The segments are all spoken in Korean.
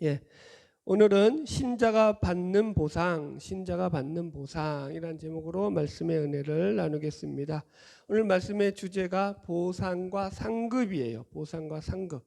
예, 오늘은 신자가 받는 보상이라는 제목으로 말씀의 은혜를 나누겠습니다. 오늘 말씀의 주제가 보상과 상급이에요. 보상과 상급.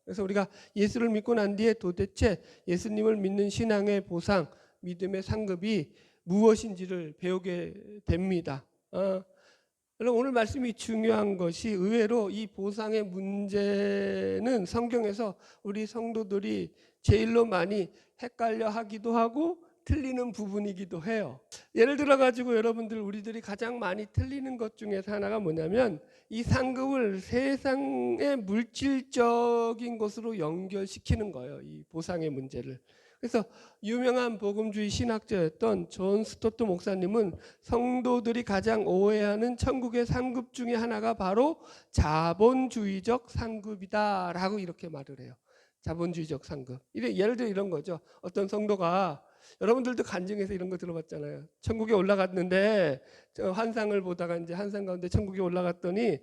그래서 우리가 예수를 믿고 난 뒤에 도대체 예수님을 믿는 신앙의 보상, 믿음의 상급이 무엇인지를 배우게 됩니다. 그럼 오늘 말씀이 중요한 것이 의외로 이 보상의 문제는 성경에서 우리 성도들이 제일로 많이 헷갈려 하기도 하고 틀리는 부분이기도 해요. 예를 들어 가지고 우리들이 가장 많이 틀리는 것 중에서 하나가 뭐냐면 이 상급을 세상의 물질적인 것으로 연결시키는 거예요. 이 보상의 문제를. 그래서 유명한 복음주의 신학자였던 존 스토트 목사님은 성도들이 가장 오해하는 천국의 상급 중에 하나가 바로 자본주의적 상급이다라고 이렇게 말을 해요. 자본주의적 상급. 예를 들어 이런 거죠. 어떤 성도가, 여러분들도 간증해서 이런 거 들어봤잖아요. 천국에 올라갔는데 환상을 보다가 이제 환상 가운데 천국에 올라갔더니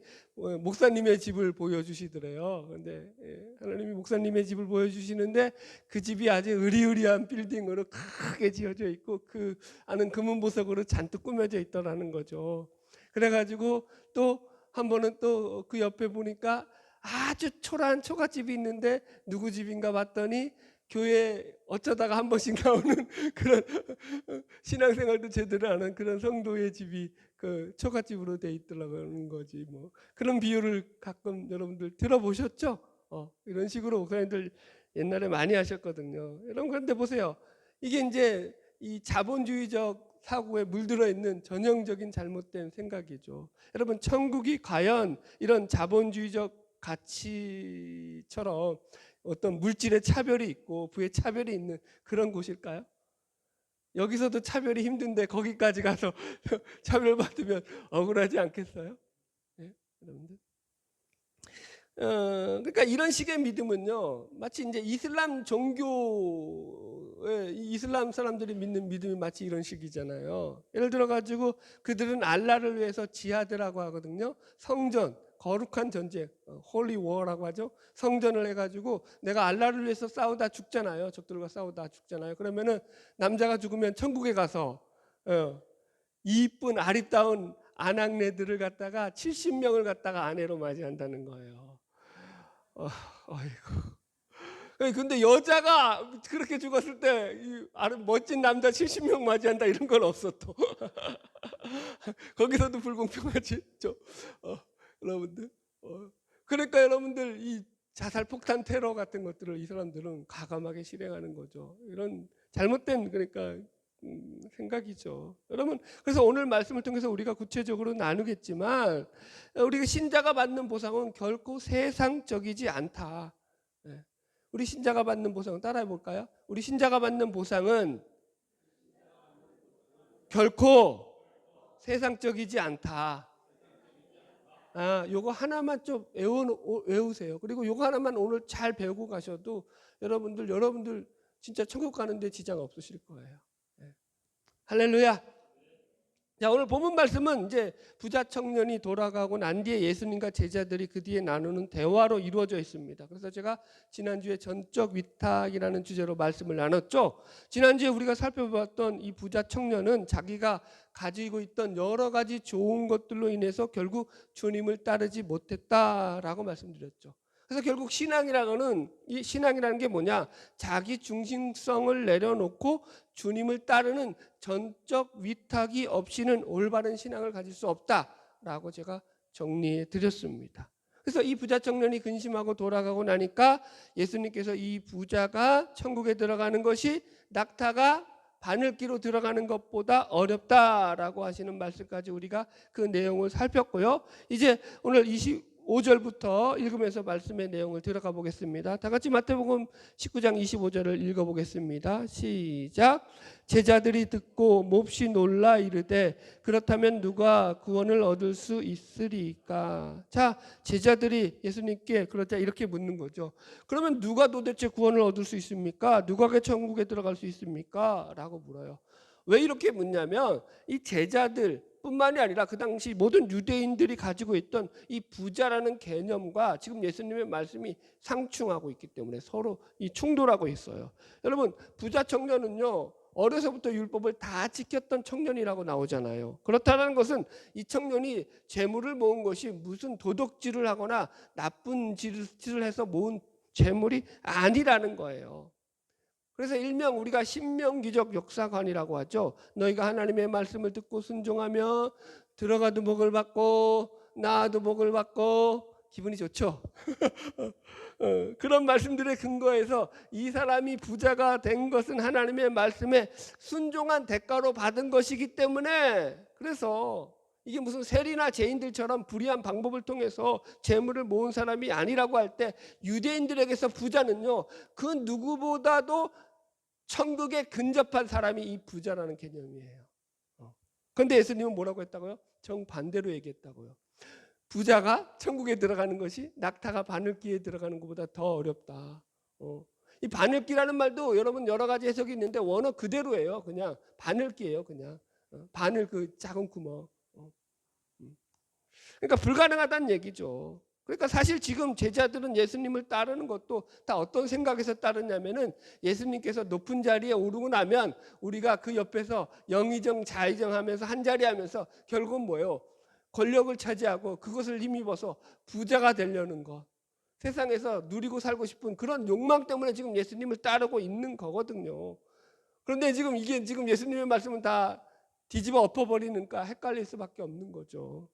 목사님의 집을 보여주시더래요. 근데 하나님이 목사님의 집을 보여주시는데 그 집이 아주 으리으리한 빌딩으로 크게 지어져 있고 그 안은 금은보석으로 잔뜩 꾸며져 있더라는 거죠. 그래가지고 또 한 번은 또 그 옆에 보니까 아주 초라한 초가집이 있는데 누구 집인가 봤더니 교회 어쩌다가 한 번씩 나오는 그런 신앙생활도 제대로 안 한 그런 성도의 집이 그 초가집으로 돼 있더라는 거지. 뭐 그런 비유를 가끔 여러분들 들어보셨죠? 이런 식으로 목사님들 옛날에 많이 하셨거든요. 여러분, 그런데 보세요. 이게 이제 이 자본주의적 사고에 물들어 있는 전형적인 잘못된 생각이죠. 여러분, 천국이 과연 이런 자본주의적 가치처럼 어떤 물질의 차별이 있고 부의 차별이 있는 그런 곳일까요? 여기서도 차별이 힘든데 거기까지 가서 차별받으면 억울하지 않겠어요? 네, 여러분들. 그러니까 이런 식의 믿음은요, 마치 이제 이슬람 종교의 이슬람 사람들이 믿는 믿음이 마치 이런 식이잖아요. 예를 들어 가지고 그들은 알라를 위해서 지하드라고 하거든요. 성전, 거룩한 전쟁, 홀리 워라고 하죠. 성전을 해가지고 내가 알라를 위해서 싸우다 죽잖아요. 적들과 싸우다 죽잖아요. 그러면은 남자가 죽으면 천국에 가서 이쁜 아리따운 아낙네들을 갖다가 70명을 갖다가 아내로 맞이한다는 거예요. 아이고. 근데 여자가 그렇게 죽었을 때 멋진 남자 70명 맞이한다 이런 건 없어 또. 거기서도 불공평하지, 여러분들. 그러니까 여러분들 이 자살 폭탄 테러 같은 것들을 이 사람들은 과감하게 실행하는 거죠. 이런 잘못된 그러니까 생각이죠. 여러분, 그래서 오늘 말씀을 통해서 우리가 구체적으로 나누겠지만 우리가 신자가 받는 보상은 결코 세상적이지 않다. 우리 신자가 받는 보상은 따라해 볼까요? 우리 신자가 받는 보상은 결코 세상적이지 않다. 요거 하나만 좀 외우세요. 그리고 요거 하나만 오늘 잘 배우고 가셔도 여러분들 진짜 천국 가는데 지장 없으실 거예요. 할렐루야. 자, 오늘 본문 말씀은 이제 부자 청년이 돌아가고 난 뒤에 예수님과 제자들이 그 뒤에 나누는 대화로 이루어져 있습니다. 그래서 제가 지난주에 전적 위탁이라는 주제로 말씀을 나눴죠. 지난주에 우리가 살펴봤던 이 부자 청년은 자기가 가지고 있던 여러 가지 좋은 것들로 인해서 결국 주님을 따르지 못했다라고 말씀드렸죠. 그래서 결국 신앙이라는 게 뭐냐? 자기 중심성을 내려놓고 주님을 따르는 전적 위탁이 없이는 올바른 신앙을 가질 수 없다라고 제가 정리해 드렸습니다. 그래서 이 부자 청년이 근심하고 돌아가고 나니까 예수님께서 이 부자가 천국에 들어가는 것이 낙타가 바늘기로 들어가는 것보다 어렵다라고 하시는 말씀까지 우리가 그 내용을 살폈고요. 이제 오늘 25절부터 읽으면서 말씀의 내용을 들어가 보겠습니다. 다 같이 마태복음 19장 25절을 읽어보겠습니다. 시작. 제자들이 듣고 몹시 놀라 이르되 그렇다면 누가 구원을 얻을 수 있으리까? 자, 제자들이 예수님께 그렇다 이렇게 묻는 거죠. 그러면 누가 도대체 구원을 얻을 수 있습니까? 누가 천국에 들어갈 수 있습니까? 라고 물어요. 왜 이렇게 묻냐면 이 제자들 뿐만이 아니라 그 당시 모든 유대인들이 가지고 있던 이 부자라는 개념과 지금 예수님의 말씀이 상충하고 있기 때문에 서로 이 충돌하고 있어요. 여러분, 부자 청년은요, 어려서부터 율법을 다 지켰던 청년이라고 나오잖아요. 그렇다는 것은 이 청년이 재물을 모은 것이 무슨 도덕질을 하거나 나쁜 짓을 해서 모은 재물이 아니라는 거예요. 그래서 일명 우리가 신명기적 역사관이라고 하죠. 너희가 하나님의 말씀을 듣고 순종하며 들어가도 복을 받고 나와도 복을 받고 기분이 좋죠. 그런 말씀들의 근거에서 이 사람이 부자가 된 것은 하나님의 말씀에 순종한 대가로 받은 것이기 때문에, 그래서 이게 무슨 세리나 죄인들처럼 불의한 방법을 통해서 재물을 모은 사람이 아니라고 할 때, 유대인들에게서 부자는요, 그 누구보다도 천국에 근접한 사람이 이 부자라는 개념이에요. 그런데 예수님은 뭐라고 했다고요? 정반대로 얘기했다고요. 부자가 천국에 들어가는 것이 낙타가 바늘기에 들어가는 것보다 더 어렵다. 이 바늘기라는 말도 여러분 여러 가지 해석이 있는데 원어 그대로예요. 그냥 바늘기예요. 그냥 바늘 그 작은 구멍. 그러니까 불가능하다는 얘기죠. 그러니까 사실 지금 제자들은 예수님을 따르는 것도 다 어떤 생각에서 따르냐면은, 예수님께서 높은 자리에 오르고 나면 우리가 그 옆에서 영의정 자의정 하면서 한 자리 하면서 결국은 뭐예요? 권력을 차지하고 그것을 힘입어서 부자가 되려는 것, 세상에서 누리고 살고 싶은 그런 욕망 때문에 지금 예수님을 따르고 있는 거거든요. 그런데 지금 이게 지금 예수님의 말씀은 다 뒤집어 엎어버리니까 헷갈릴 수밖에 없는 거죠.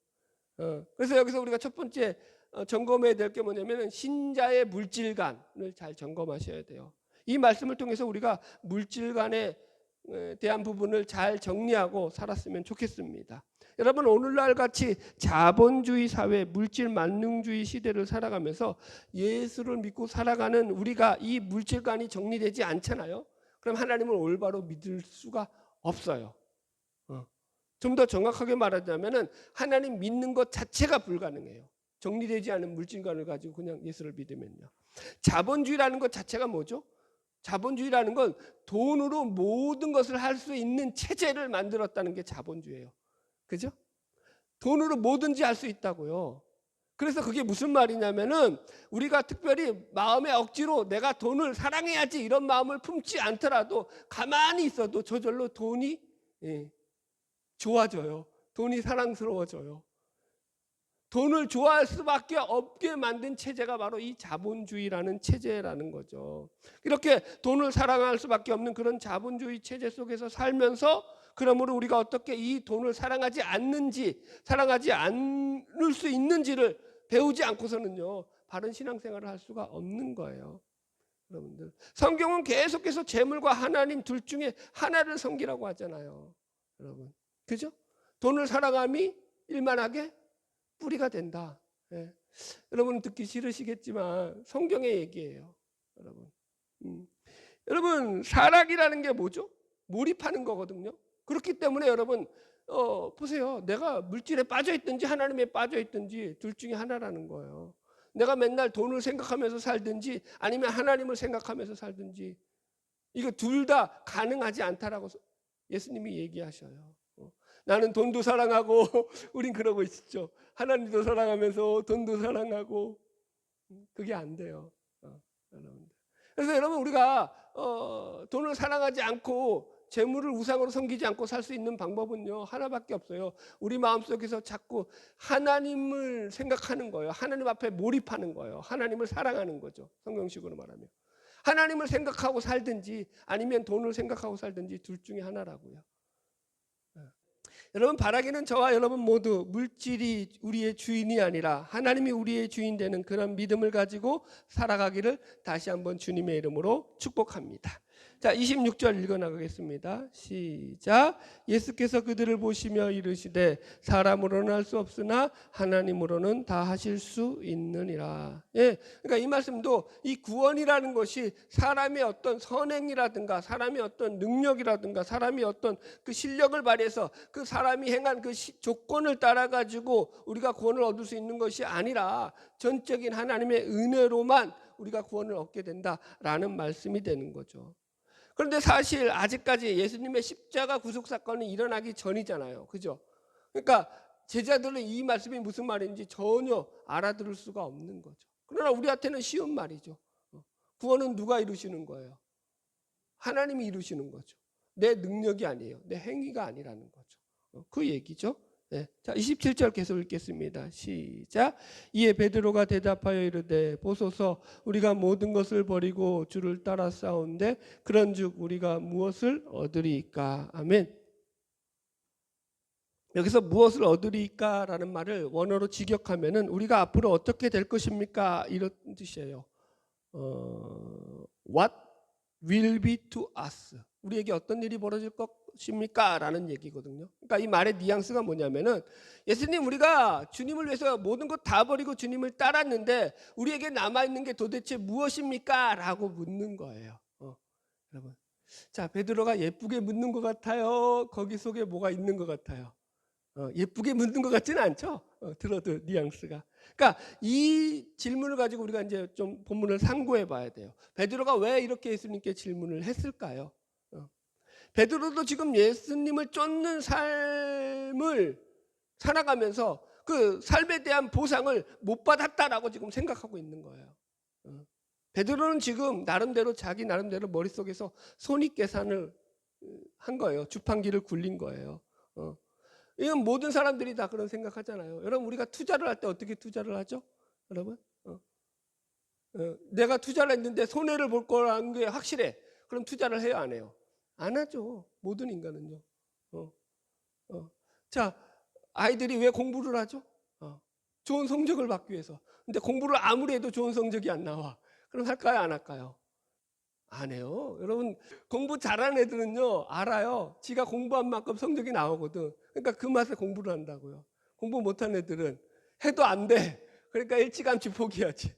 그래서 여기서 우리가 첫 번째 점검해야 될 게 뭐냐면 신자의 물질관을 잘 점검하셔야 돼요. 이 말씀을 통해서 우리가 물질관에 대한 부분을 잘 정리하고 살았으면 좋겠습니다. 여러분, 오늘날 같이 자본주의 사회, 물질 만능주의 시대를 살아가면서 예수를 믿고 살아가는 우리가 이 물질관이 정리되지 않잖아요. 그럼 하나님을 올바로 믿을 수가 없어요. 좀 더 정확하게 말하자면 하나님 믿는 것 자체가 불가능해요. 정리되지 않은 물질관을 가지고 그냥 예수를 믿으면요. 자본주의라는 것 자체가 뭐죠? 자본주의라는 건 돈으로 모든 것을 할 수 있는 체제를 만들었다는 게 자본주의예요. 그죠? 돈으로 뭐든지 할 수 있다고요. 그래서 그게 무슨 말이냐면은 우리가 특별히 마음의 억지로 내가 돈을 사랑해야지 이런 마음을 품지 않더라도 가만히 있어도 저절로 돈이 좋아져요. 돈이 사랑스러워져요. 돈을 좋아할 수밖에 없게 만든 체제가 바로 이 자본주의라는 체제라는 거죠. 이렇게 돈을 사랑할 수밖에 없는 그런 자본주의 체제 속에서 살면서, 그러므로 우리가 어떻게 이 돈을 사랑하지 않는지, 사랑하지 않을 수 있는지를 배우지 않고서는요, 바른 신앙생활을 할 수가 없는 거예요. 여러분들, 성경은 계속해서 재물과 하나님 둘 중에 하나를 섬기라고 하잖아요. 여러분, 그죠? 돈을 사랑함이 일만하게 뿌리가 된다. 여러분 듣기 싫으시겠지만 성경의 얘기예요. 여러분 사랑이라는 게 뭐죠? 몰입하는 거거든요. 그렇기 때문에 여러분 보세요. 내가 물질에 빠져 있든지 하나님에 빠져 있든지 둘 중에 하나라는 거예요. 내가 맨날 돈을 생각하면서 살든지 아니면 하나님을 생각하면서 살든지, 이거 둘 다 가능하지 않다라고 예수님이 얘기하셔요. 나는 돈도 사랑하고 우린 그러고 있죠. 하나님도 사랑하면서 돈도 사랑하고, 그게 안 돼요. 여러분들. 그래서 여러분 우리가 돈을 사랑하지 않고 재물을 우상으로 섬기지 않고 살 수 있는 방법은요 하나밖에 없어요. 우리 마음속에서 자꾸 하나님을 생각하는 거예요. 하나님 앞에 몰입하는 거예요. 하나님을 사랑하는 거죠. 성경식으로 말하면 하나님을 생각하고 살든지 아니면 돈을 생각하고 살든지 둘 중에 하나라고요. 여러분, 바라기는 저와 여러분 모두 물질이 우리의 주인이 아니라 하나님이 우리의 주인 되는 그런 믿음을 가지고 살아가기를 다시 한번 주님의 이름으로 축복합니다. 자, 26절 읽어나가겠습니다. 시작. 예수께서 그들을 보시며 이르시되 사람으로는 할 수 없으나 하나님으로는 다 하실 수 있느니라. 그러니까 이 말씀도 이 구원이라는 것이 사람의 어떤 선행이라든가 사람의 어떤 능력이라든가 사람이 어떤 그 실력을 발휘해서 그 사람이 행한 그 조건을 따라 가지고 우리가 구원을 얻을 수 있는 것이 아니라 전적인 하나님의 은혜로만 우리가 구원을 얻게 된다라는 말씀이 되는 거죠. 그런데 사실 아직까지 예수님의 십자가 구속 사건이 일어나기 전이잖아요. 그죠? 그러니까 제자들은 이 말씀이 무슨 말인지 전혀 알아들을 수가 없는 거죠. 그러나 우리한테는 쉬운 말이죠. 구원은 누가 이루시는 거예요? 하나님이 이루시는 거죠. 내 능력이 아니에요. 내 행위가 아니라는 거죠. 그 얘기죠. 네. 자, 27절 계속 읽겠습니다. 시작. 이에 베드로가 대답하여 이르되 보소서 우리가 모든 것을 버리고 주를 따라 싸운데 그런즉 우리가 무엇을 얻으리이까? 아멘. 여기서 무엇을 얻으리이까라는 말을 원어로 직역하면은 우리가 앞으로 어떻게 될 것입니까? 이런 뜻이에요. What will be to us? 우리에게 어떤 일이 벌어질 것입니까? 라는 얘기거든요. 그러니까 이 말의 뉘앙스가 뭐냐면은 예수님 우리가 주님을 위해서 모든 것 다 버리고 주님을 따랐는데 우리에게 남아있는 게 도대체 무엇입니까? 라고 묻는 거예요. 여러분. 자, 베드로가 예쁘게 묻는 것 같아요? 거기 속에 뭐가 있는 것 같아요? 예쁘게 묻는 것 같지는 않죠? 들어도 뉘앙스가. 그러니까 이 질문을 가지고 우리가 이제 좀 본문을 상고해 봐야 돼요. 베드로가 왜 이렇게 예수님께 질문을 했을까요? 베드로도 지금 예수님을 쫓는 삶을 살아가면서 그 삶에 대한 보상을 못 받았다라고 지금 생각하고 있는 거예요. 베드로는 지금 나름대로 자기 나름대로 머릿속에서 손익계산을 한 거예요. 주판기를 굴린 거예요. 이건 모든 사람들이 다 그런 생각하잖아요. 여러분 우리가 투자를 할 때 어떻게 투자를 하죠? 여러분 내가 투자를 했는데 손해를 볼 거라는 게 확실해. 그럼 투자를 해요 안 해요? 안 하죠. 모든 인간은요. 자, 아이들이 왜 공부를 하죠? 좋은 성적을 받기 위해서. 근데 공부를 아무리 해도 좋은 성적이 안 나와. 그럼 할까요 안 할까요? 안 해요. 여러분 공부 잘하는 애들은요 알아요. 지가 공부한 만큼 성적이 나오거든. 그러니까 그 맛에 공부를 한다고요. 공부 못하는 애들은 해도 안 돼. 그러니까 일찌감치 포기하지.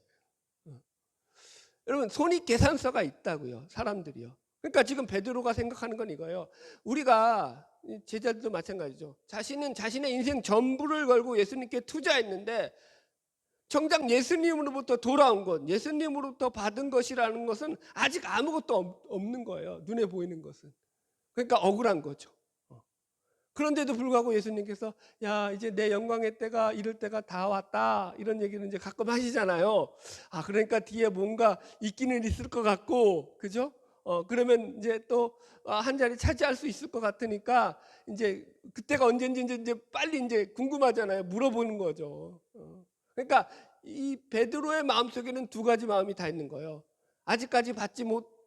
여러분 손익계산서가 있다고요. 사람들이요. 그러니까 지금 베드로가 생각하는 건 이거예요. 우리가 제자들도 마찬가지죠. 자신은 자신의 인생 전부를 걸고 예수님께 투자했는데 정작 예수님으로부터 돌아온 것, 예수님으로부터 받은 것이라는 것은 아직 아무것도 없는 거예요. 눈에 보이는 것은. 그러니까 억울한 거죠. 그런데도 불구하고 예수님께서 야 이제 내 영광의 때가 이럴 때가 다 왔다 이런 얘기는 이제 가끔 하시잖아요. 그러니까 뒤에 뭔가 있기는 있을 것 같고 그죠? 그러면 이제 또 한 자리 차지할 수 있을 것 같으니까 이제 그때가 언젠지 이제 빨리 이제 궁금하잖아요. 물어보는 거죠. 그러니까 이 베드로의 마음속에는 두 가지 마음이 다 있는 거예요. 아직까지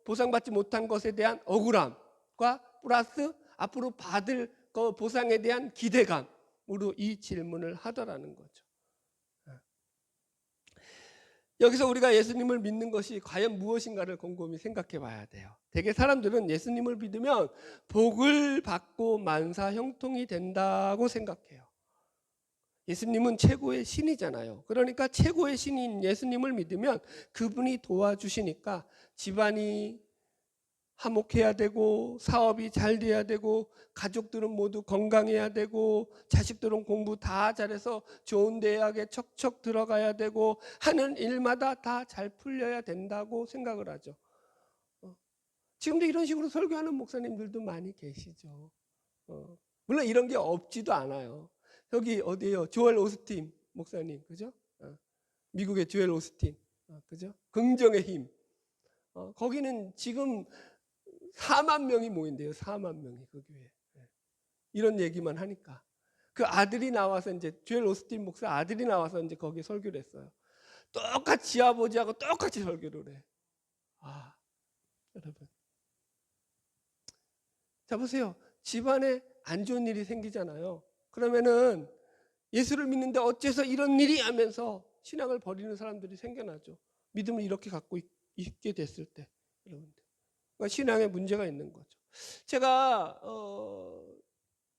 보상받지 못한 것에 대한 억울함과 플러스 앞으로 받을 그 보상에 대한 기대감으로 이 질문을 하더라는 거죠. 여기서 우리가 예수님을 믿는 것이 과연 무엇인가를 곰곰이 생각해 봐야 돼요. 대개 사람들은 예수님을 믿으면 복을 받고 만사 형통이 된다고 생각해요. 예수님은 최고의 신이잖아요. 그러니까 최고의 신인 예수님을 믿으면 그분이 도와주시니까 집안이 화목해야 되고 사업이 잘 돼야 되고 가족들은 모두 건강해야 되고 자식들은 공부 다 잘해서 좋은 대학에 척척 들어가야 되고 하는 일마다 다 잘 풀려야 된다고 생각을 하죠. 지금도 이런 식으로 설교하는 목사님들도 많이 계시죠. 물론 이런 게 없지도 않아요. 여기 어디예요? 조엘 오스틴 목사님, 그죠? 미국의 조엘 오스틴, 그죠? 긍정의 힘. 거기는 지금 4만 명이 모인대요. 4만 명이 그 교회에. 이런 얘기만 하니까 그 아들이 나와서 이제 조엘 오스틴 목사 아들이 나와서 이제 거기 설교를 했어요. 똑같이 아버지하고 똑같이 설교를 해. 여러분, 자 보세요. 집안에 안 좋은 일이 생기잖아요. 그러면은 예수를 믿는데 어째서 이런 일이 하면서 신앙을 버리는 사람들이 생겨나죠. 믿음을 이렇게 갖고 있게 됐을 때, 여러분들. 그러니까 신앙에 문제가 있는 거죠. 제가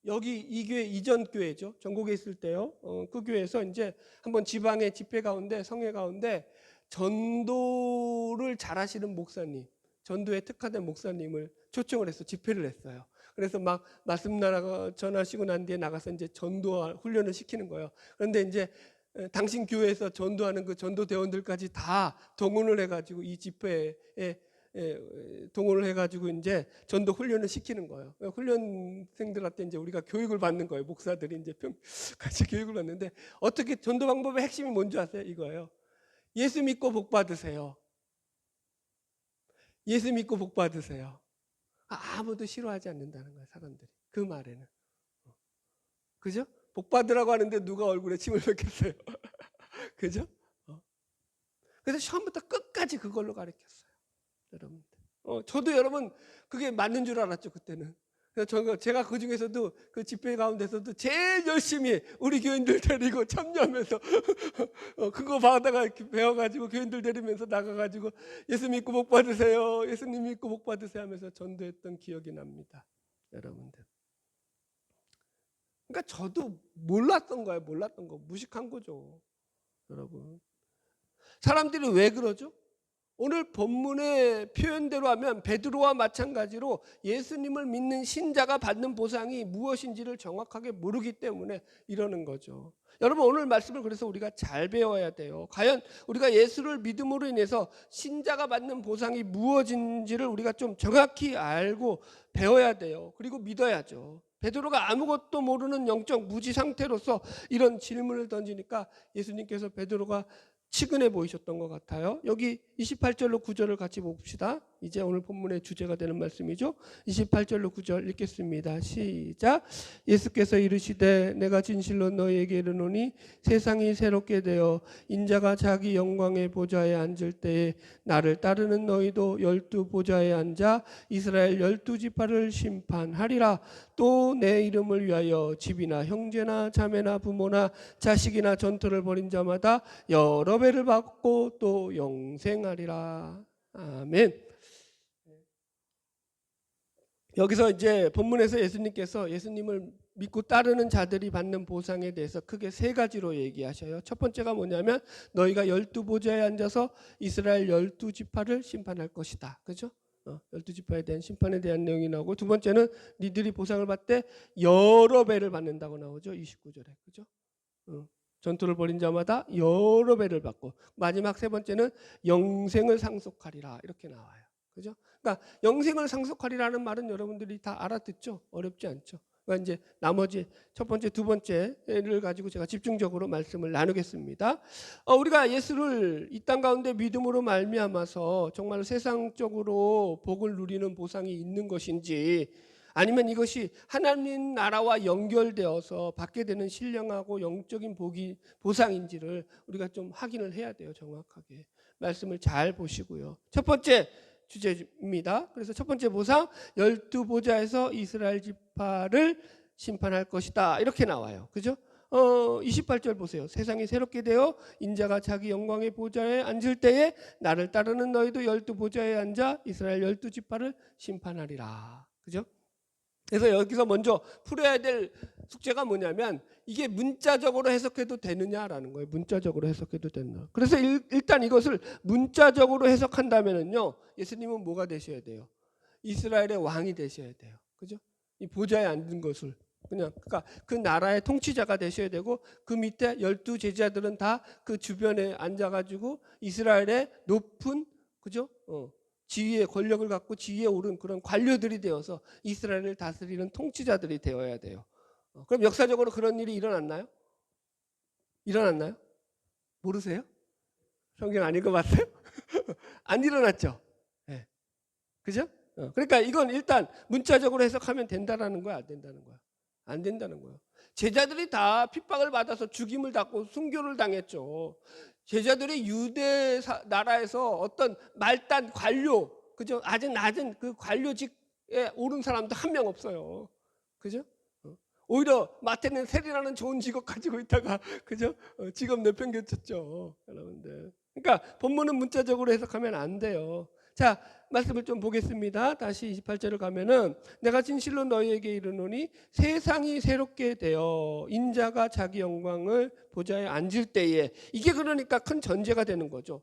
여기 이 교회 이전 교회죠. 전국에 있을 때요. 그 교회에서 이제 한번 지방의 집회 가운데 성회 가운데 전도를 잘하시는 목사님, 전도에 특화된 목사님을 초청을 해서 집회를 했어요. 그래서 막 말씀 전하시고 난 뒤에 나가서 이제 전도 훈련을 시키는 거예요. 그런데 이제 당신 교회에서 전도하는 그 전도 대원들까지 다 동원을 해가지고 이 집회에 동원을 해가지고 이제 전도 훈련을 시키는 거예요. 훈련생들한테 이제 우리가 교육을 받는 거예요. 목사들이 이제 같이 교육을 받는데 어떻게 전도 방법의 핵심이 뭔지 아세요? 이거예요. 예수 믿고 복 받으세요. 예수 믿고 복 받으세요. 아무도 싫어하지 않는다는 거예요, 사람들이. 그 말에는. 그죠? 복 받으라고 하는데 누가 얼굴에 침을 뱉겠어요? 그죠? 그래서 처음부터 끝까지 그걸로 가르쳤어요, 여러분들. 저도 여러분 그게 맞는 줄 알았죠, 그때는. 그래서 제가 그 중에서도 그 집회 가운데서도 제일 열심히 우리 교인들 데리고 참여하면서 그거 받아가 배워가지고 교인들 데리면서 나가가지고 예수 믿고 복 받으세요, 예수님 믿고 복 받으세요 하면서 전도했던 기억이 납니다, 여러분들. 그러니까 저도 몰랐던 거예요. 몰랐던 거. 무식한 거죠, 여러분. 사람들이 왜 그러죠? 오늘 본문의 표현대로 하면 베드로와 마찬가지로 예수님을 믿는 신자가 받는 보상이 무엇인지를 정확하게 모르기 때문에 이러는 거죠. 여러분, 오늘 말씀을 그래서 우리가 잘 배워야 돼요. 과연 우리가 예수를 믿음으로 인해서 신자가 받는 보상이 무엇인지를 우리가 좀 정확히 알고 배워야 돼요. 그리고 믿어야죠. 베드로가 아무것도 모르는 영적 무지 상태로서 이런 질문을 던지니까 예수님께서 베드로가 치근해 보이셨던 것 같아요. 여기 28절로 9절을 같이 봅시다. 이제 오늘 본문의 주제가 되는 말씀이죠. 28절로 9절 읽겠습니다. 시작. 예수께서 이르시되 내가 진실로 너희에게 이르노니 세상이 새롭게 되어 인자가 자기 영광의 보좌에 앉을 때에 나를 따르는 너희도 12 보좌에 앉아 이스라엘 12지파를 심판하리라. 또 내 이름을 위하여 집이나 형제나 자매나 부모나 자식이나 전토를 벌인 자마다 여러 배를 받고 또 영생하리라. 아멘. 여기서 이제 본문에서 예수님께서 예수님을 믿고 따르는 자들이 받는 보상에 대해서 크게 세 가지로 얘기하셔요. 첫 번째가 뭐냐면 너희가 12보좌에 앉아서 이스라엘 12지파를 심판할 것이다. 그죠? 12지파에 대한 심판에 대한 내용이 나오고, 두 번째는 니들이 보상을 받되 여러 배를 받는다고 나오죠. 29절에. 그죠? 전투를 벌인 자마다 여러 배를 받고, 마지막 세 번째는 영생을 상속하리라 이렇게 나와요. 그죠? 그러니까 영생을 상속하리라는 말은 여러분들이 다 알아듣죠? 어렵지 않죠? 그러니까 이제 나머지 첫 번째, 두 번째를 가지고 제가 집중적으로 말씀을 나누겠습니다. 우리가 예수를 이 땅 가운데 믿음으로 말미암아서 정말 세상적으로 복을 누리는 보상이 있는 것인지, 아니면 이것이 하나님 나라와 연결되어서 받게 되는 신령하고 영적인 보상인지를 우리가 좀 확인을 해야 돼요. 정확하게. 말씀을 잘 보시고요. 첫 번째 주제입니다. 그래서 첫 번째 보상, 12보좌에서 이스라엘 지파를 심판할 것이다 이렇게 나와요. 그죠? 28절 보세요. 세상이 새롭게 되어 인자가 자기 영광의 보좌에 앉을 때에 나를 따르는 너희도 12보좌에 앉아 이스라엘 12지파를 심판하리라. 그죠? 그래서 여기서 먼저 풀어야 될 숙제가 뭐냐면 이게 문자적으로 해석해도 되느냐라는 거예요. 문자적으로 해석해도 되느냐. 그래서 일단 이것을 문자적으로 해석한다면은요, 예수님은 뭐가 되셔야 돼요? 이스라엘의 왕이 되셔야 돼요. 그죠? 이 보좌에 앉은 것을 그러니까 그 나라의 통치자가 되셔야 되고, 그 밑에 12 제자들은 다 그 주변에 앉아가지고 이스라엘의 높은, 그죠? 지위의 권력을 갖고 지위에 오른 그런 관료들이 되어서 이스라엘을 다스리는 통치자들이 되어야 돼요. 그럼 역사적으로 그런 일이 일어났나요? 일어났나요? 모르세요? 성경 안 읽어봤어요? 안 일어났죠? 네. 그죠? 그러니까 이건 일단 문자적으로 해석하면 된다라는 거야, 안 된다는 거야? 안 된다는 거예요. 제자들이 다 핍박을 받아서 죽임을 당하고 순교를 당했죠. 제자들이 유대 나라에서 어떤 말단 관료, 그죠? 아주 낮은 그 관료직에 오른 사람도 한 명 없어요. 그죠? 오히려 마태는 세리라는 좋은 직업 가지고 있다가, 그죠? 직업 내팽개쳤죠, 여러분들. 그러니까 본문은 문자적으로 해석하면 안 돼요. 자, 말씀을 좀 보겠습니다. 다시 28절을 가면은 내가 진실로 너희에게 이르노니 세상이 새롭게 되어 인자가 자기 영광을 보좌에 앉을 때에, 이게 그러니까 큰 전제가 되는 거죠.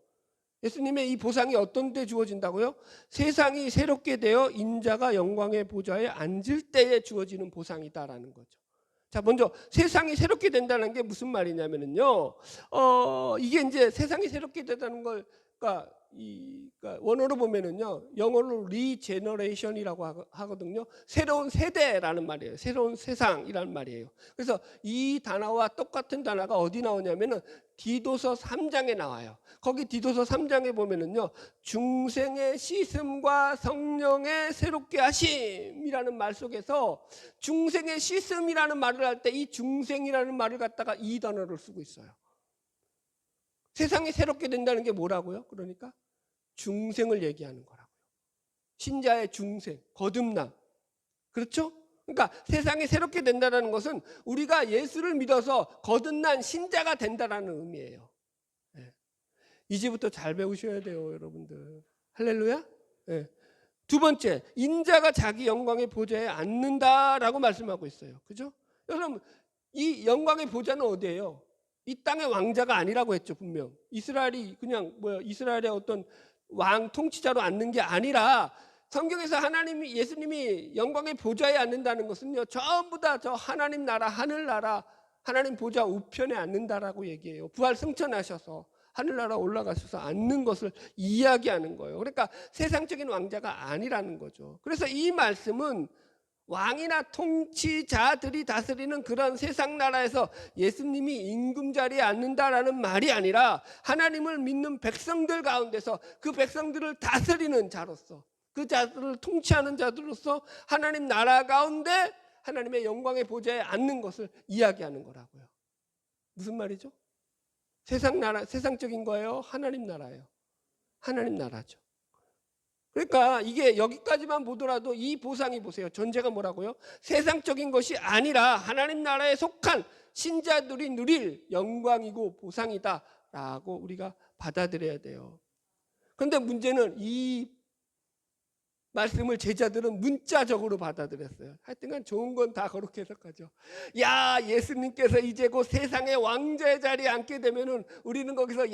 예수님의 이 보상이 어떤 때 주어진다고요? 세상이 새롭게 되어 인자가 영광의 보좌에 앉을 때에 주어지는 보상이다라는 거죠. 자, 먼저 세상이 새롭게 된다는 게 무슨 말이냐면요, 이게 이제 세상이 새롭게 된다는 걸, 그러니까 그러니까 원어로 보면은요, 영어로 리제너레이션이라고 하거든요. 새로운 세대라는 말이에요. 새로운 세상이라는 말이에요. 그래서 이 단어와 똑같은 단어가 어디 나오냐면은 디도서 3장에 나와요. 거기 디도서 3장에 보면은요, 중생의 씻음과 성령의 새롭게 하심이라는 말 속에서 중생의 씻음이라는 말을 할 때 이 중생이라는 말을 갖다가 이 단어를 쓰고 있어요. 세상이 새롭게 된다는 게 뭐라고요? 그러니까 중생을 얘기하는 거라고요. 신자의 중생, 거듭남. 그렇죠? 그러니까 세상이 새롭게 된다는 것은 우리가 예수를 믿어서 거듭난 신자가 된다는 의미예요. 네. 이제부터 잘 배우셔야 돼요, 여러분들. 할렐루야. 네. 두 번째, 인자가 자기 영광의 보좌에 앉는다라고 말씀하고 있어요. 그죠? 여러분, 이 영광의 보좌는 어디예요? 이 땅의 왕자가 아니라고 했죠, 분명. 이스라엘이 그냥 이스라엘의 어떤 왕 통치자로 앉는 게 아니라 성경에서 하나님이, 예수님이 영광의 보좌에 앉는다는 것은요, 전부 다 저 하나님 나라, 하늘나라, 하나님 보좌 우편에 앉는다라고 얘기해요. 부활 승천하셔서 하늘나라 올라가셔서 앉는 것을 이야기하는 거예요. 그러니까 세상적인 왕자가 아니라는 거죠. 그래서 이 말씀은 왕이나 통치자들이 다스리는 그런 세상 나라에서 예수님이 임금 자리에 앉는다라는 말이 아니라 하나님을 믿는 백성들 가운데서 그 백성들을 다스리는 자로서, 그 자들을 통치하는 자들로서 하나님 나라 가운데 하나님의 영광의 보좌에 앉는 것을 이야기하는 거라고요. 무슨 말이죠? 세상 나라, 세상적인 거예요? 하나님 나라예요? 하나님 나라죠. 그러니까 이게 여기까지만 보더라도 이 보상이, 보세요. 전제가 뭐라고요? 세상적인 것이 아니라 하나님 나라에 속한 신자들이 누릴 영광이고 보상이다라고 우리가 받아들여야 돼요. 그런데 문제는 이 말씀을 제자들은 문자적으로 받아들였어요. 하여튼간 좋은 건 다 그렇게 해석하죠. 야, 예수님께서 이제 곧 세상의 왕자의 자리에 앉게 되면은 우리는 거기서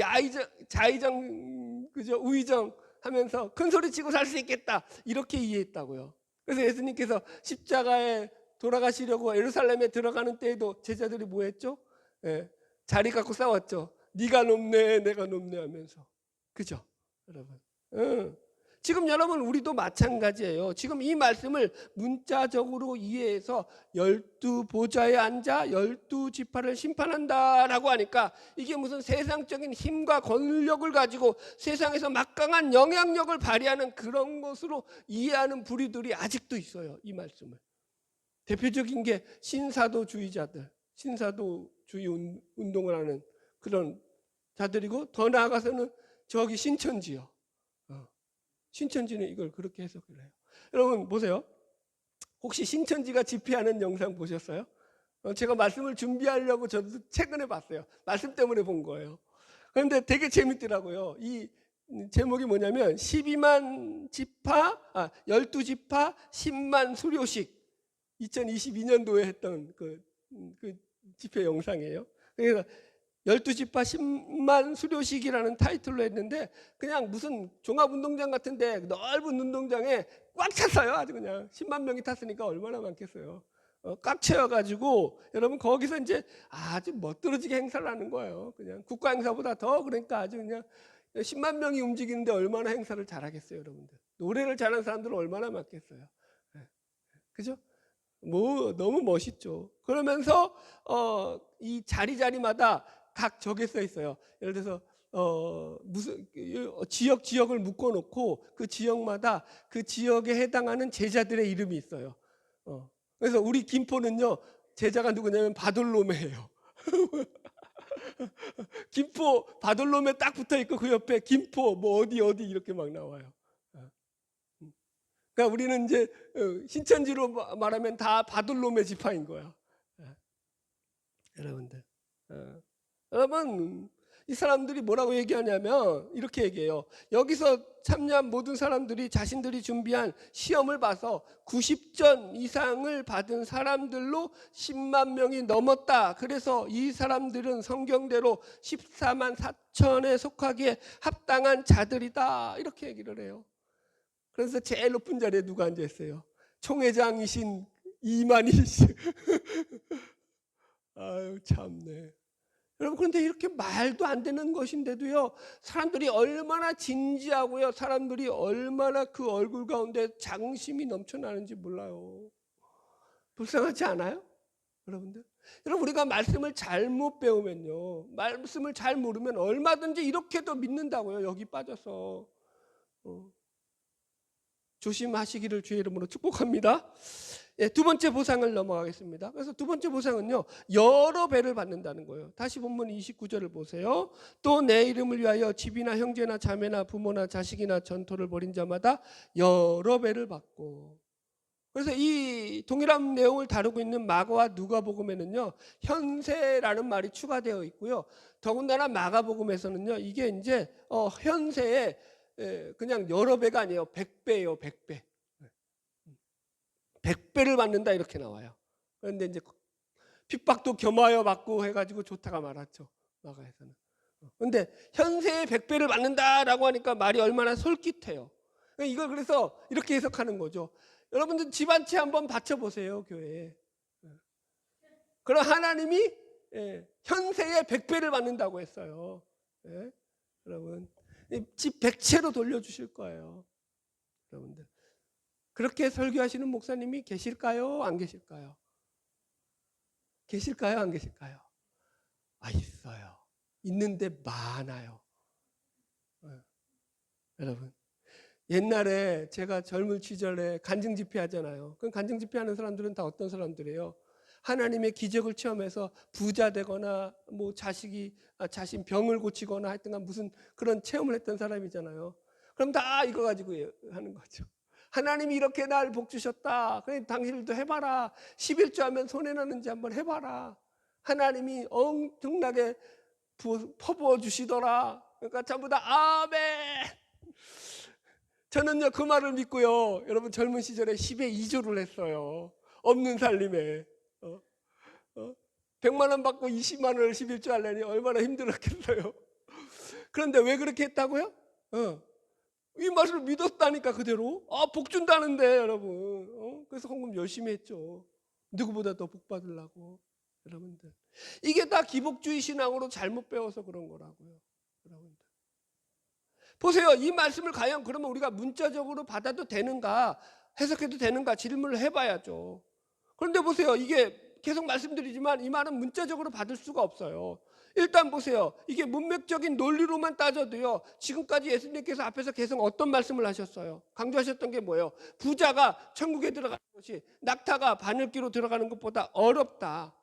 자의정, 그죠? 우의정 하면서 큰 소리 치고 살 수 있겠다, 이렇게 이해했다고요. 그래서 예수님께서 십자가에 돌아가시려고 예루살렘에 들어가는 때에도 제자들이 뭐 했죠? 예, 자리 갖고 싸웠죠. 네가 높네 내가 높네 하면서. 그죠 여러분? 지금 여러분 우리도 마찬가지예요. 지금 이 말씀을 문자적으로 이해해서 12보좌에 앉아 12지파를 심판한다라고 하니까 이게 무슨 세상적인 힘과 권력을 가지고 세상에서 막강한 영향력을 발휘하는 그런 것으로 이해하는 부류들이 아직도 있어요. 이 말씀을. 대표적인 게 신사도주의자들, 신사도주의 운동을 하는 그런 자들이고, 더 나아가서는 저기 신천지요. 신천지는 이걸 그렇게 해석을 해요. 여러분 보세요. 혹시 신천지가 집회하는 영상 보셨어요? 제가 말씀을 준비하려고 저도 최근에 봤어요. 말씀 때문에 본 거예요. 그런데 되게 재밌더라고요. 이 제목이 뭐냐면 12만 지파, 12지파 10만 수료식, 2022년도에 했던 그 집회 영상이에요. 그래서 12지파 10만 수료식이라는 타이틀로 했는데, 그냥 무슨 종합운동장 같은데 넓은 운동장에 꽉 찼어요. 아주 그냥 10만 명이 탔으니까 얼마나 많겠어요. 꽉 채워가지고 여러분 거기서 이제 아주 멋들어지게 행사를 하는 거예요. 그냥 국가 행사보다 더, 그러니까 아주 그냥 10만 명이 움직이는데 얼마나 행사를 잘하겠어요, 여러분들. 노래를 잘하는 사람들은 얼마나 많겠어요. 그죠? 뭐 너무 멋있죠. 그러면서 이 자리마다 각 적에 써 있어요. 예를 들어서 무슨 지역을 묶어놓고 그 지역마다 그 지역에 해당하는 제자들의 이름이 있어요. 그래서 우리 김포는요, 제자가 누구냐면 바돌로메예요. 김포 바돌로메 딱 붙어 있고 그 옆에 김포 뭐 어디 이렇게 막 나와요. 그러니까 우리는 이제 신천지로 말하면 다 바돌로메 지파인 거야. 여러분들. 여러분, 이 사람들이 뭐라고 얘기하냐면 이렇게 얘기해요. 여기서 참여한 모든 사람들이 자신들이 준비한 시험을 봐서 90점 이상을 받은 사람들로 10만 명이 넘었다. 그래서 이 사람들은 성경대로 14만 4천에 속하기에 합당한 자들이다, 이렇게 얘기를 해요. 그래서 제일 높은 자리에 누가 앉아 있어요? 총회장이신 이만희 씨. 아유 참네. 여러분, 그런데 이렇게 말도 안 되는 것인데도요, 사람들이 얼마나 진지하고요, 사람들이 얼마나 그 얼굴 가운데 장심이 넘쳐나는지 몰라요. 불쌍하지 않아요? 여러분들? 여러분, 우리가 말씀을 잘못 배우면요, 말씀을 잘 모르면 얼마든지 이렇게도 믿는다고요. 여기 빠져서. 조심하시기를 주의 이름으로 축복합니다. 예, 두 번째 보상을 넘어가겠습니다. 그래서 두 번째 보상은요, 여러 배를 받는다는 거예요. 다시 본문 29절을 보세요. 또 내 이름을 위하여 집이나 형제나 자매나 부모나 자식이나 전토를 벌인 자마다 여러 배를 받고. 그래서 이 동일한 내용을 다루고 있는 마가와 누가복음에는요, 현세라는 말이 추가되어 있고요. 더군다나 마가복음에서는요, 이게 이제 현세에 그냥 여러 배가 아니에요. 100배예요, 100배. 100배를 받는다 이렇게 나와요. 그런데 이제 핍박도 겸하여 받고 해가지고 좋다가 말았죠, 마가에서는. 그런데 현세에 100배를 받는다라고 하니까 말이 얼마나 솔깃해요. 이걸 그래서 이렇게 해석하는 거죠. 여러분들 집 한 채 한번 바쳐보세요, 교회에. 그럼 하나님이 현세에 100배를 받는다고 했어요. 여러분, 집 100채로 돌려주실 거예요. 여러분들, 그렇게 설교하시는 목사님이 계실까요? 안 계실까요? 계실까요? 안 계실까요? 있어요. 있는데 많아요. 여러분, 옛날에 제가 젊은 시절에 간증 집회 하잖아요. 그럼 간증 집회 하는 사람들은 다 어떤 사람들이에요? 하나님의 기적을 체험해서 부자 되거나 뭐 자신 병을 고치거나 하여튼간 무슨 그런 체험을 했던 사람이잖아요. 그럼 다 이거 가지고 하는 거죠. 하나님이 이렇게 날 복 주셨다. 그래, 당신들도 해봐라. 11조 하면 손해나는지 한번 해봐라. 하나님이 엄청나게 퍼부어 주시더라. 그러니까 전부 다 아멘. 저는요, 그 말을 믿고요, 여러분, 젊은 시절에 10에 2조를 했어요. 없는 살림에. 100만 원 받고 20만 원을 11조 하려니 얼마나 힘들었겠어요. 그런데 왜 그렇게 했다고요? 이 말을 믿었다니까, 그대로. 복 준다는데, 여러분. 그래서 헌금 열심히 했죠. 누구보다 더 복 받으려고. 여러분들, 이게 다 기복주의 신앙으로 잘못 배워서 그런 거라고요. 여러분들, 보세요. 이 말씀을 과연 그러면 우리가 문자적으로 받아도 되는가, 해석해도 되는가 질문을 해봐야죠. 그런데 보세요. 이게 계속 말씀드리지만 이 말은 문자적으로 받을 수가 없어요. 일단 보세요. 이게 문맥적인 논리로만 따져도요, 지금까지 예수님께서 앞에서 계속 어떤 말씀을 하셨어요? 강조하셨던 게 뭐예요? 부자가 천국에 들어가는 것이 낙타가 바늘기로 들어가는 것보다 어렵다.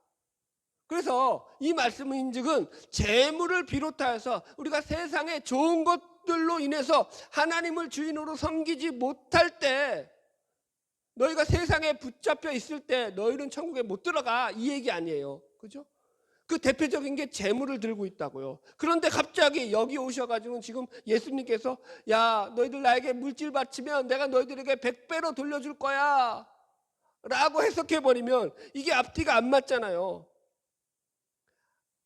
그래서 이 말씀인즉은 재물을 비롯하여서 우리가 세상의 좋은 것들로 인해서 하나님을 주인으로 섬기지 못할 때, 너희가 세상에 붙잡혀 있을 때 너희는 천국에 못 들어가, 이 얘기 아니에요. 그죠? 그 대표적인 게 재물을 들고 있다고요. 그런데 갑자기 여기 오셔가지고 지금 예수님께서, 야, 너희들 나에게 물질 바치면 내가 너희들에게 100배로 돌려줄 거야 라고 해석해버리면 이게 앞뒤가 안 맞잖아요.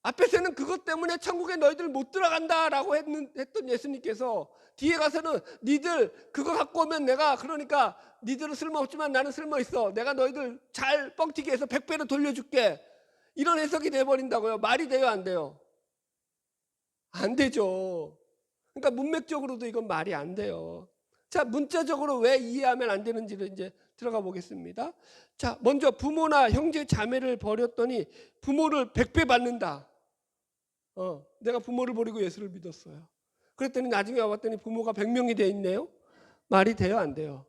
앞에서는 그것 때문에 천국에 너희들 못 들어간다라고 했던 예수님께서 뒤에 가서는 니들 그거 갖고 오면 내가, 그러니까 니들은 쓸모없지만 나는 쓸모있어, 내가 너희들 잘 뻥튀기 해서 100배로 돌려줄게, 이런 해석이 돼버린다고요. 말이 돼요, 안 돼요? 안 되죠. 그러니까 문맥적으로도 이건 말이 안 돼요. 자, 문자적으로 왜 이해하면 안 되는지를 이제 들어가 보겠습니다. 자, 먼저 부모나 형제 자매를 버렸더니 부모를 100배 받는다. 내가 부모를 버리고 예수를 믿었어요. 그랬더니 나중에 와봤더니 부모가 100명이 돼 있네요. 말이 돼요, 안 돼요?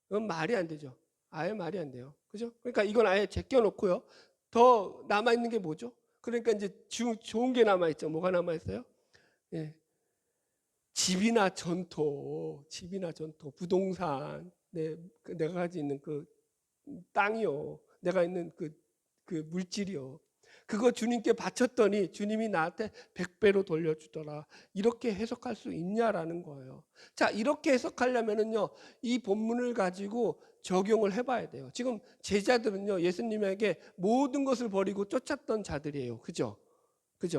그건 말이 안 되죠. 아예 말이 안 돼요. 그죠? 그러니까 이건 아예 제껴놓고요. 더 남아있는 게 뭐죠? 그러니까 이제 좋은 게 남아있죠. 뭐가 남아있어요? 예. 집이나 전토, 부동산, 내가 가지고 있는 그 땅이요, 내가 있는 그 물질이요, 그거 주님께 바쳤더니 주님이 나한테 100배로 돌려주더라. 이렇게 해석할 수 있냐라는 거예요. 자, 이렇게 해석하려면은요, 이 본문을 가지고 적용을 해봐야 돼요. 지금 제자들은요, 예수님에게 모든 것을 버리고 쫓았던 자들이에요. 그죠?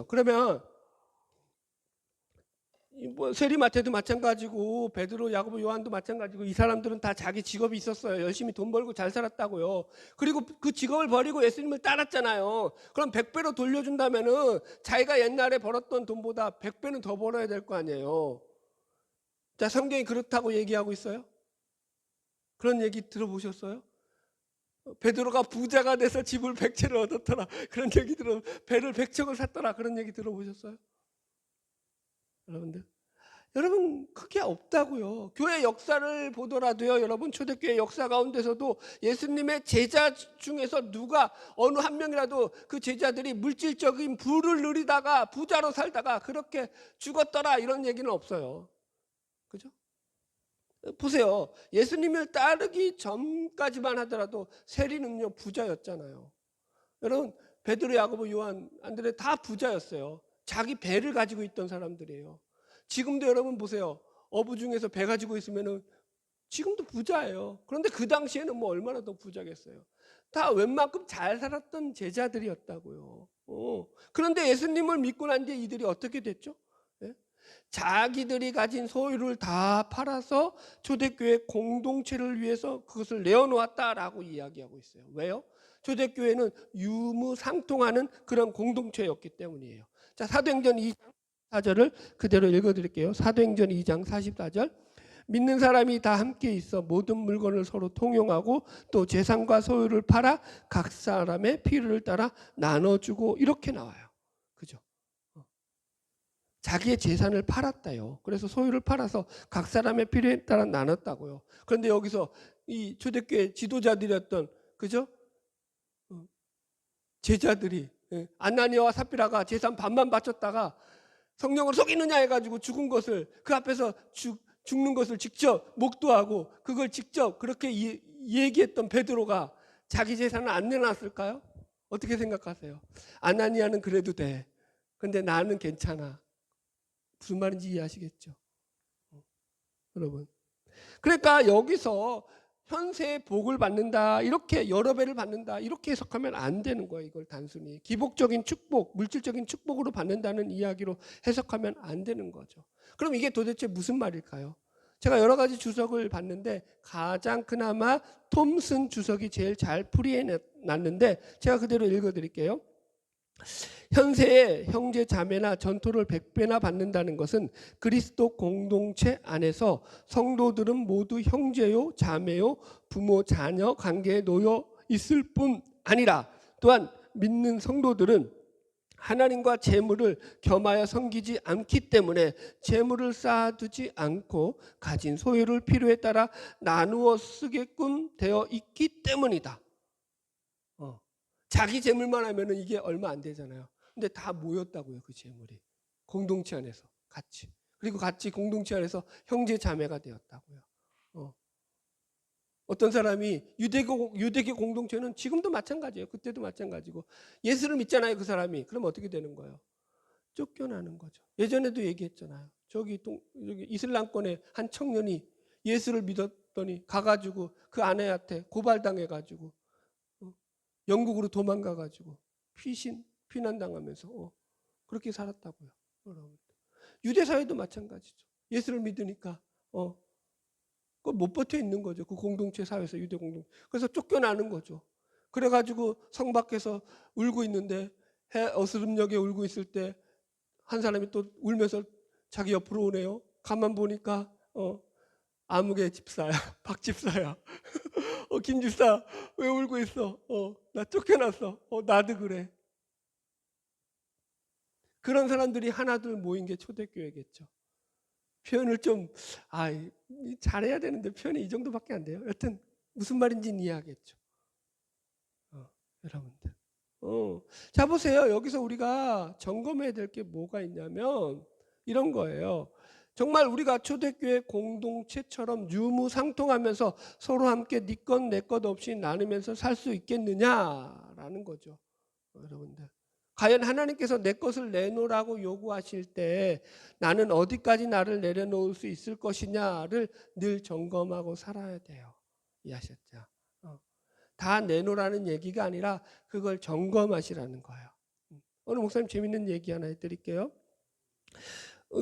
그러면 뭐 세리마태도 마찬가지고 베드로, 야고보, 요한도 마찬가지고 이 사람들은 다 자기 직업이 있었어요. 열심히 돈 벌고 잘 살았다고요. 그리고 그 직업을 버리고 예수님을 따랐잖아요. 그럼 100배로 돌려준다면은 자기가 옛날에 벌었던 돈보다 100배는 더 벌어야 될 거 아니에요. 자, 성경이 그렇다고 얘기하고 있어요? 그런 얘기 들어보셨어요? 베드로가 부자가 돼서 집을 100채를 얻었더라. 그런 얘기 배를 100척을 샀더라. 그런 얘기 들어보셨어요? 여러분 그게 없다고요. 교회 역사를 보더라도요. 여러분 초대교회 역사 가운데서도 예수님의 제자 중에서 누가 어느 한 명이라도 그 제자들이 물질적인 부를 누리다가 부자로 살다가 그렇게 죽었더라 이런 얘기는 없어요. 그죠? 보세요. 예수님을 따르기 전까지만 하더라도 세리는요 부자였잖아요. 여러분 베드로, 야고보, 요한, 안드레 다 부자였어요. 자기 배를 가지고 있던 사람들이에요. 지금도 여러분 보세요. 어부 중에서 배 가지고 있으면은 지금도 부자예요. 그런데 그 당시에는 뭐 얼마나 더 부자겠어요. 다 웬만큼 잘 살았던 제자들이었다고요. 그런데 예수님을 믿고 난 뒤에 이들이 어떻게 됐죠? 예? 자기들이 가진 소유를 다 팔아서 초대교회 공동체를 위해서 그것을 내어놓았다라고 이야기하고 있어요. 왜요? 초대교회는 유무상통하는 그런 공동체였기 때문이에요. 자, 사도행전 2장 4절을 그대로 읽어드릴게요. 사도행전 2장 44절. 믿는 사람이 다 함께 있어 모든 물건을 서로 통용하고 또 재산과 소유를 팔아 각 사람의 필요를 따라 나눠주고 이렇게 나와요. 그죠? 자기의 재산을 팔았다요. 그래서 소유를 팔아서 각 사람의 필요에 따라 나눴다고요. 그런데 여기서 이 초대교회 지도자들이었던 그죠? 제자들이 아나니아와 삽비라가 재산 반만 바쳤다가 성령을 속이느냐 해가지고 죽은 것을 그 앞에서 죽는 것을 직접 목도하고 그걸 직접 그렇게 얘기했던 베드로가 자기 재산을 안 내놨을까요? 어떻게 생각하세요? 아나니아는 그래도 돼. 근데 나는 괜찮아. 무슨 말인지 이해하시겠죠? 여러분. 그러니까 여기서 현세의 복을 받는다, 이렇게 여러 배를 받는다, 이렇게 해석하면 안 되는 거예요. 이걸 단순히 기복적인 축복, 물질적인 축복으로 받는다는 이야기로 해석하면 안 되는 거죠. 그럼 이게 도대체 무슨 말일까요? 제가 여러 가지 주석을 봤는데 가장 그나마 톰슨 주석이 제일 잘 풀이해놨는데 제가 그대로 읽어드릴게요. 현세의 형제 자매나 전토를 100배나 받는다는 것은 그리스도 공동체 안에서 성도들은 모두 형제요 자매요 부모 자녀 관계에 놓여 있을 뿐 아니라 또한 믿는 성도들은 하나님과 재물을 겸하여 섬기지 않기 때문에 재물을 쌓아두지 않고 가진 소유를 필요에 따라 나누어 쓰게끔 되어 있기 때문이다. 자기 재물만 하면은 이게 얼마 안 되잖아요. 근데 다 모였다고요, 그 재물이. 공동체 안에서 같이. 그리고 같이 공동체 안에서 형제 자매가 되었다고요. 어떤 사람이 유대교 공동체는 지금도 마찬가지예요. 그때도 마찬가지고. 예수를 믿잖아요, 그 사람이. 그럼 어떻게 되는 거예요? 쫓겨나는 거죠. 예전에도 얘기했잖아요. 여기 이슬람권의 한 청년이 예수를 믿었더니 가가지고 그 아내한테 고발당해가지고 영국으로 도망가가지고 피난당하면서 그렇게 살았다고요. 유대 사회도 마찬가지죠. 예수를 믿으니까 그걸 못 버텨 있는 거죠. 그 공동체 사회에서 유대 공동체. 그래서 쫓겨나는 거죠. 그래가지고 성 밖에서 울고 있는데 어스름역에 울고 있을 때 한 사람이 또 울면서 자기 옆으로 오네요. 가만 보니까 아무개 집사야, 박 집사야. 김 집사 왜 울고 있어? 나 쫓겨났어. 나도 그래. 그런 사람들이 하나둘 모인 게 초대교회겠죠. 표현을 좀 잘해야 되는데 표현이 이 정도밖에 안 돼요. 여튼 무슨 말인지는 이해하겠죠. 여러분들. 자 보세요. 여기서 우리가 점검해야 될 게 뭐가 있냐면 이런 거예요. 정말 우리가 초대교회 공동체처럼 유무상통하면서 서로 함께 네 것 내 것 없이 나누면서 살 수 있겠느냐라는 거죠. 여러분들. 과연 하나님께서 내 것을 내놓으라고 요구하실 때 나는 어디까지 나를 내려놓을 수 있을 것이냐를 늘 점검하고 살아야 돼요. 이해하셨죠? 다 내놓으라는 얘기가 아니라 그걸 점검하시라는 거예요. 오늘 목사님 재밌는 얘기 하나 해드릴게요.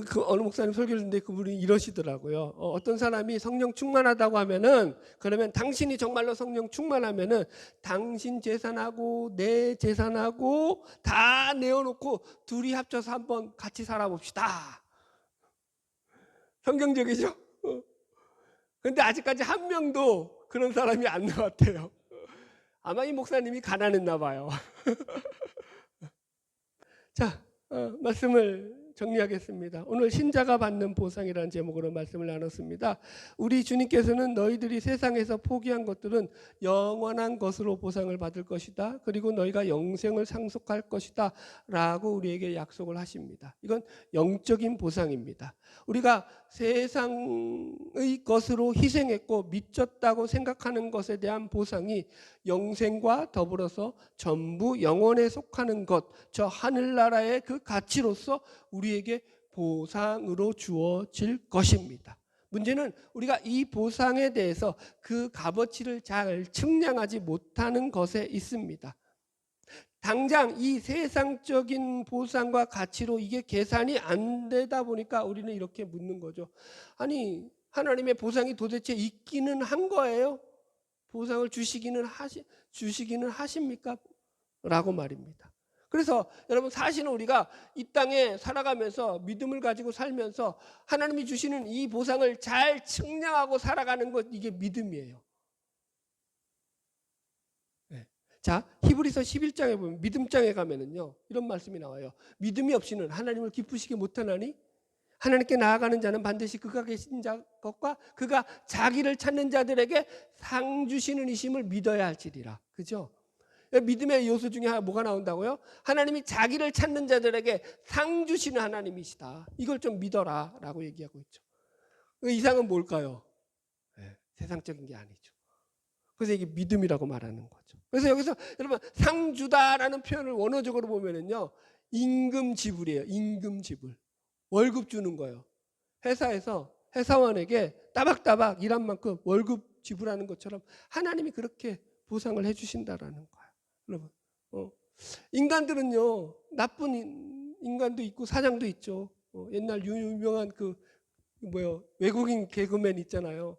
그 어느 목사님 설교를 듣는데 그분이 이러시더라고요. 어떤 사람이 성령 충만하다고 하면은, 그러면 당신이 정말로 성령 충만하면은 당신 재산하고 내 재산하고 다 내어놓고 둘이 합쳐서 한번 같이 살아봅시다. 성경적이죠? 근데 아직까지 한 명도 그런 사람이 안 나왔대요. 아마 이 목사님이 가난했나 봐요. 자, 말씀을 정리하겠습니다. 오늘 신자가 받는 보상이라는 제목으로 말씀을 나눴습니다. 우리 주님께서는 너희들이 세상에서 포기한 것들은 영원한 것으로 보상을 받을 것이다. 그리고 너희가 영생을 상속할 것이다 라고 우리에게 약속을 하십니다. 이건 영적인 보상입니다. 우리가 세상의 것으로 희생했고 미쳤다고 생각하는 것에 대한 보상이 영생과 더불어서 전부 영원에 속하는 것, 저 하늘나라의 그 가치로서 우리에게 보상으로 주어질 것입니다. 문제는 우리가 이 보상에 대해서 그 값어치를 잘 측량하지 못하는 것에 있습니다. 당장 이 세상적인 보상과 가치로 이게 계산이 안 되다 보니까 우리는 이렇게 묻는 거죠. 아니, 하나님의 보상이 도대체 있기는 한 거예요? 보상을 주시기는 하십니까? 라고 말입니다. 그래서 여러분, 사실은 우리가 이 땅에 살아가면서 믿음을 가지고 살면서 하나님이 주시는 이 보상을 잘 측량하고 살아가는 것, 이게 믿음이에요. 네. 자, 히브리서 11장에 보면, 믿음장에 가면은요, 이런 말씀이 나와요. 믿음이 없이는 하나님을 기쁘시게 못하나니 하나님께 나아가는 자는 반드시 그가 계신 것과 그가 자기를 찾는 자들에게 상 주시는 이심을 믿어야 할지리라. 그죠? 믿음의 요소 중에 하나 뭐가 나온다고요? 하나님이 자기를 찾는 자들에게 상 주시는 하나님이시다. 이걸 좀 믿어라 라고 얘기하고 있죠. 그 이상은 뭘까요? 네, 세상적인 게 아니죠. 그래서 이게 믿음이라고 말하는 거죠. 그래서 여기서 여러분, 상 주다라는 표현을 원어적으로 보면은요, 임금 지불이에요. 임금 지불. 월급 주는 거예요. 회사에서 회사원에게 따박따박 일한 만큼 월급 지불하는 것처럼 하나님이 그렇게 보상을 해주신다라는 거예요. 여러분, 인간들은요, 나쁜 인간도 있고 사장도 있죠. 옛날 유명한 외국인 개그맨 있잖아요.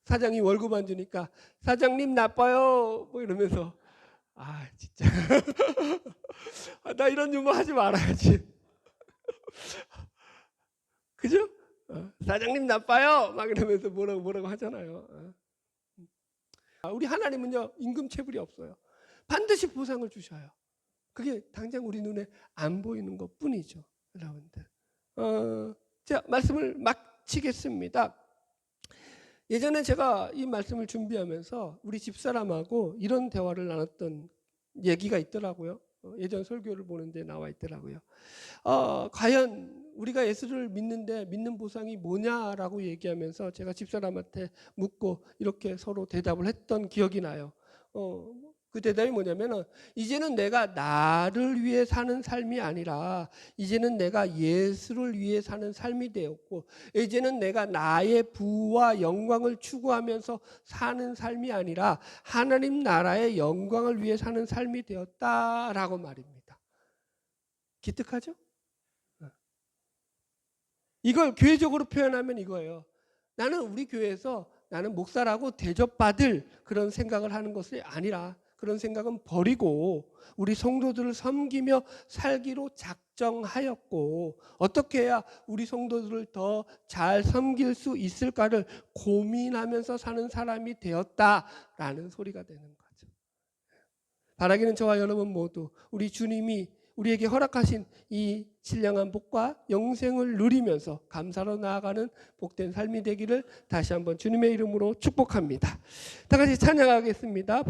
사장이 월급 안 주니까 사장님 나빠요 뭐 이러면서, 아 진짜 나 이런 유머 하지 말아야지. 그죠? 사장님 나빠요 막 이러면서 뭐라고 하잖아요. 우리 하나님은요, 임금 체불이 없어요. 반드시 보상을 주셔요. 그게 당장 우리 눈에 안 보이는 것 뿐이죠. 여러분들, 자, 말씀을 마치겠습니다. 예전에 제가 이 말씀을 준비하면서 우리 집사람하고 이런 대화를 나눴던 얘기가 있더라고요. 예전 설교를 보는데 나와 있더라고요. 과연 우리가 예수를 믿는데 믿는 보상이 뭐냐라고 얘기하면서 제가 집사람한테 묻고 이렇게 서로 대답을 했던 기억이 나요. 그 대답이 뭐냐면은, 이제는 내가 나를 위해 사는 삶이 아니라 이제는 내가 예수를 위해 사는 삶이 되었고, 이제는 내가 나의 부와 영광을 추구하면서 사는 삶이 아니라 하나님 나라의 영광을 위해 사는 삶이 되었다라고 말입니다. 기특하죠? 이걸 교회적으로 표현하면 이거예요. 나는 우리 교회에서 나는 목사라고 대접받을 그런 생각을 하는 것이 아니라, 그런 생각은 버리고 우리 성도들을 섬기며 살기로 작정하였고, 어떻게 해야 우리 성도들을 더 잘 섬길 수 있을까를 고민하면서 사는 사람이 되었다라는 소리가 되는 거죠. 바라기는 저와 여러분 모두 우리 주님이 우리에게 허락하신 이 신령한 복과 영생을 누리면서 감사로 나아가는 복된 삶이 되기를 다시 한번 주님의 이름으로 축복합니다. 다 같이 찬양하겠습니다.